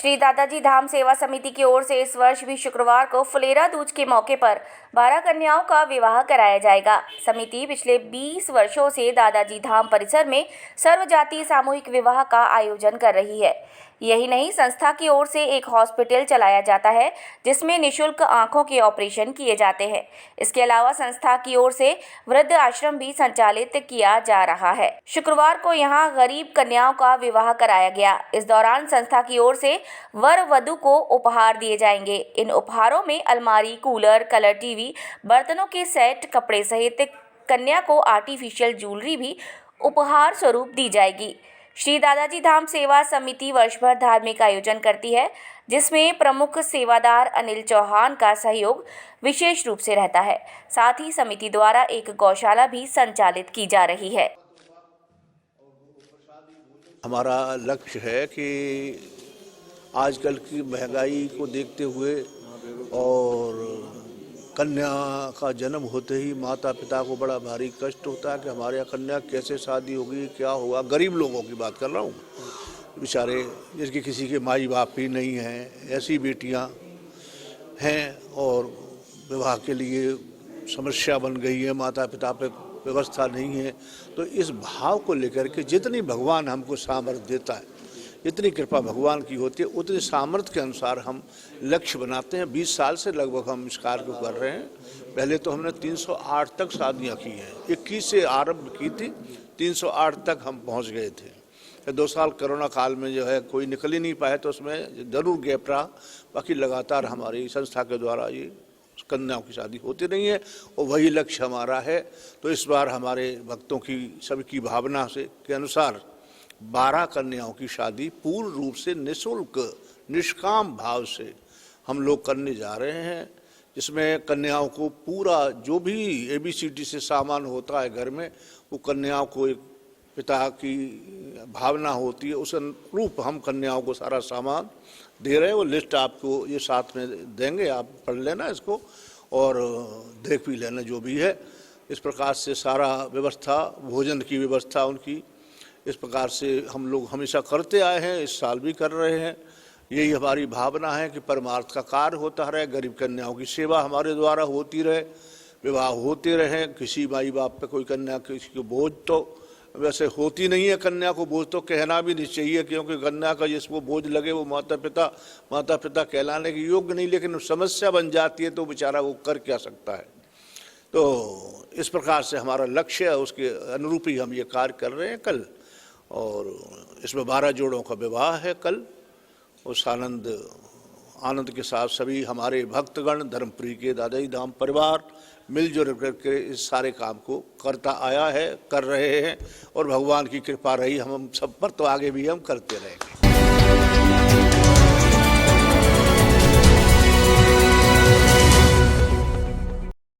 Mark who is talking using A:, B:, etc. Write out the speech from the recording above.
A: श्री दादाजी धाम सेवा समिति की ओर से इस वर्ष भी शुक्रवार को फुलेरा दूज के मौके पर 12 कन्याओं का विवाह कराया जाएगा। समिति पिछले 20 वर्षों से दादाजी धाम परिसर में सर्वजातीय सामूहिक विवाह का आयोजन कर रही है। यही नहीं, संस्था की ओर से एक हॉस्पिटल चलाया जाता है जिसमें निःशुल्क आंखों के ऑपरेशन किए जाते हैं। इसके अलावा संस्था की ओर से वृद्ध आश्रम भी संचालित किया जा रहा है। शुक्रवार को यहां गरीब कन्याओं का विवाह कराया गया। इस दौरान संस्था की ओर से वर वधू को उपहार दिए जाएंगे। इन उपहारों में अलमारी, कूलर, कलर टीवी, बर्तनों के सेट, कपड़े सहित कन्या को आर्टिफिशियल ज्वेलरी भी उपहार स्वरूप दी जाएगी। श्री दादाजी धाम सेवा समिति वर्ष भर धार्मिक आयोजन करती है, जिसमें प्रमुख सेवादार अनिल चौहान का सहयोग विशेष रूप से रहता है। साथ ही समिति द्वारा एक गौशाला भी संचालित की जा रही है।
B: हमारा लक्ष्य है कि आजकल की महंगाई को देखते हुए और कन्या का जन्म होते ही माता पिता को बड़ा भारी कष्ट होता है कि हमारे यहाँ कन्या कैसे शादी होगी, क्या होगा। गरीब लोगों की बात कर रहा हूँ, बेचारे जिसके किसी के माई बाप ही नहीं हैं, ऐसी बेटियाँ हैं और विवाह के लिए समस्या बन गई है, माता पिता पे व्यवस्था नहीं है। तो इस भाव को लेकर के जितनी भगवान हमको सामर्थ्य देता है, जितनी कृपा भगवान की होती है, उतनी सामर्थ्य के अनुसार हम लक्ष्य बनाते हैं। 20 साल से लगभग हम इस कार्य को कर रहे हैं। पहले तो हमने 308 तक शादियां की हैं। 21 से आरंभ की थी, 308 तक हम पहुंच गए थे। 2 साल कोरोना काल में जो है कोई निकल ही नहीं पाए, तो उसमें ज़रूर गैप रहा। बाकी लगातार हमारी संस्था के द्वारा ये कन्याओं की शादी होती रही है और वही लक्ष्य हमारा है। तो इस बार हमारे भक्तों की सबकी भावना से के अनुसार 12 कन्याओं की शादी पूर्ण रूप से निःशुल्क निष्काम भाव से हम लोग करने जा रहे हैं, जिसमें कन्याओं को पूरा जो भी ABCD से सामान होता है घर में, वो कन्याओं को एक पिता की भावना होती है, उस अनुरूप हम कन्याओं को सारा सामान दे रहे हैं। वो लिस्ट आपको ये साथ में देंगे, आप पढ़ लेना इसको और देख भी लेना जो भी है। इस प्रकार से सारा व्यवस्था, भोजन की व्यवस्था उनकी इस प्रकार से हम लोग हमेशा करते आए हैं, इस साल भी कर रहे हैं। यही हमारी भावना है कि परमार्थ का कार्य होता रहे, गरीब कन्याओं की सेवा हमारे द्वारा होती रहे, विवाह होते रहे। किसी माई बाप पे कोई कन्या किसी को बोझ तो वैसे होती नहीं है, कन्या को बोझ तो कहना भी नहीं चाहिए, क्योंकि कन्या का जिसको बोझ लगे वो माता पिता कहलाने के योग्य नहीं। लेकिन समस्या बन जाती है तो बेचारा वो कर क्या सकता है। तो इस प्रकार से हमारा लक्ष्य है, उसके अनुरूप ही हम ये कार्य कर रहे हैं कल। और इसमें 12 जोड़ों का विवाह है कल। उस आनंद के साथ सभी हमारे भक्तगण, धर्मप्रिय के दादाजी धाम परिवार मिलजुल करके इस सारे काम को करता आया है, कर रहे हैं और भगवान की कृपा रही हम सब पर, तो आगे भी हम करते रहेंगे।